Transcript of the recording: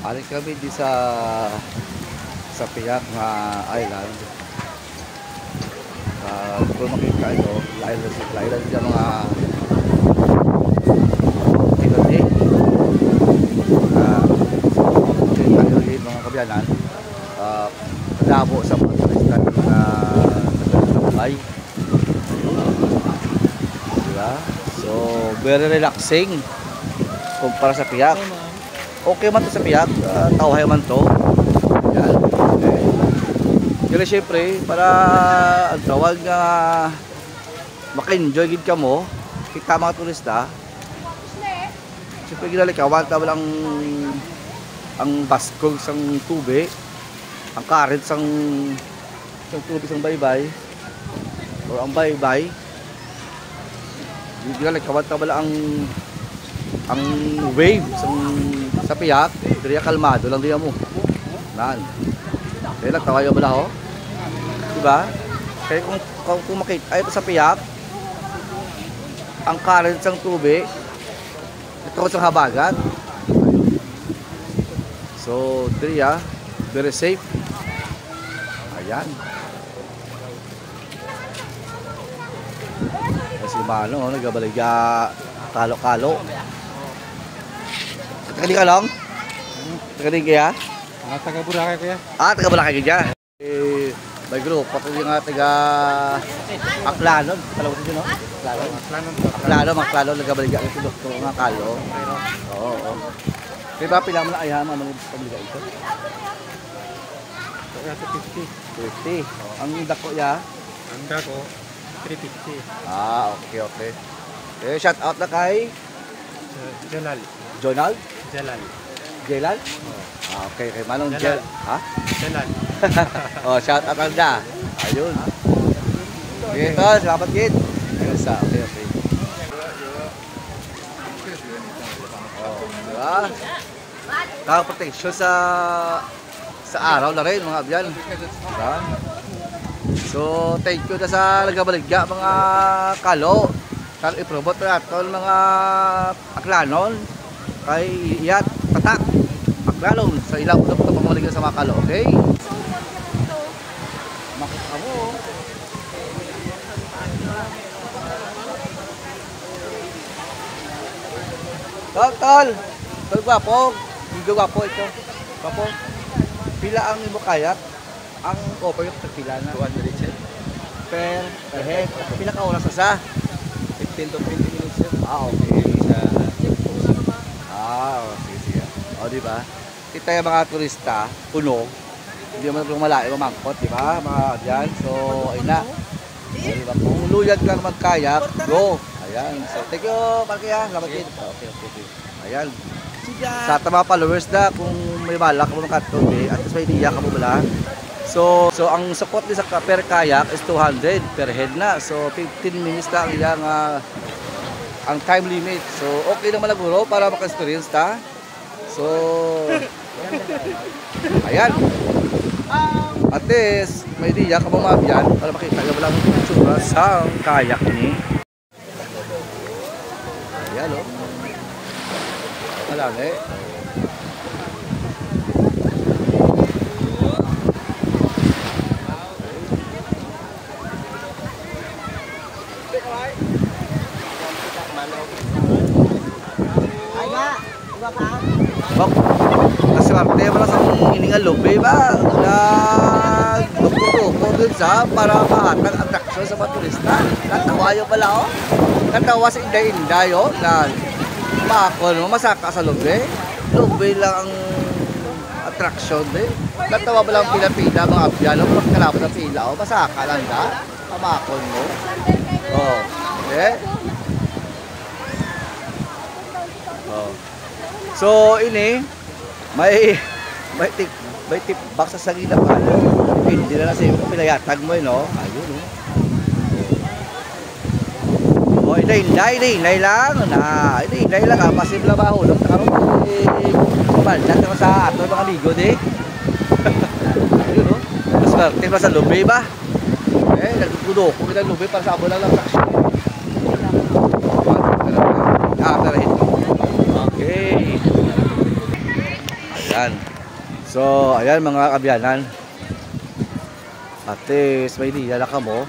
Ari kami di sa Piak nga island. Kung makita ito, island siya mga tinati. Mga kabiyanan, labo sa mga turistan na naglalakbay. Diba? So, very relaxing kumpara sa Piak. Okay man to sa Piak, tawhay man to. Yan. Okay. Pero syempre, para ang tawag na maka-enjoy gid ka mo, kita mga turista. Syempre ginalikawan ta walang ang baskog sang tubig, ang current sang tubig sang baybay, o ang baybay. Ginalikawan ta wala ang wave sa Piak, diriya kalmado lang diya mo. Nan. Kaya lang tawayo ba ho? Diba? Kaya kung makita ay sa Piak, ang current sang tubig ito sa habagat. So, diriya very safe. Ayan. Kasi mano, nagabaliga kalo-kalo. Tagaling ka lang? Tagaling kaya? Taga Boracay kaya? Taga Boracay kaya. May group, pati yung taga Aklanon. Kalawin nyo, no? Aklanon, nagabaliga ito doktor nga kalo. Oo. Kaya ba pila mo na ayahan mo pabaliga ito? 50. Ang dako ya? Ang dako, 350. Okay. Shout out na kay Jalal. Jelal? Okay, kay Manong Jelal. Ha? Jalal. Shout out na. Ayun. Okay, salamat kid. Okay. Diba? Protection sa araw na rin mga abyan. Diba? So, thank you na sa nagabaligya mga kalo. Kang iprobot na ito mga Aklanon. Kay Iyat, Tatak, Aklanon. Sa ilang ulo ito pamaligyan sa mga kalo. Okay? Makita mo. Tol, gwapo. Hindi gwapo ito. Gwapo. Pila ang imo kayak? Ang offer yung pila na 200 per head. Pila ka oras sa 15 to 20 minutes. Okay. Sige. Diba? Kita yung mga turista, puno. Hindi naman malayo mamangkot, diba? Mga diyan. So, ayun na. Diba? Kung luyag lang magkayak, go. Ayan. So, thank you, Parkaya. Salamat din. Okay. Ayan. Sa mga followers na, kung may balak mo ng kanto, at least may idea ka mo bala. So ang support din sa per kayak is 200 per head na. So, 15 minutes na ang time limit. So, okay naman na guro para maka-experience ta. So, ayan. At least, may idea ka mga abyan para makita nyo lang yung tsura sa kayak ni. Ayan, o. Alam eh. Naswerte mo lang sa hiningal lobe ba? Nagduko-duko dun sa para mahatag attraction sa mga turista. Natawayo pala o. Natawa sa inday-inday o. Makakon mo, masaka sa lobe. Lobe lang ang attraction eh. Natawa ba lang pila-pila mga abyan o. Magkalapot ng pila o. Masaka lang da. Makakon mo. Okay. So ini may tip box sa sagida pa. Hindi na sa iyo kung pinayatag mo no. Ayun oh. Inday lang na. Inday lang passive lang ba hulog ta karon. Baldat na sa ato mga ligo di. Ayun oh. Swerte pa sa lubi ba? Nagkudo ko kita lubi para sa abo lang traction. Okay. Ayan. So, ayan mga kabiyanan. At least may nilala ka mo.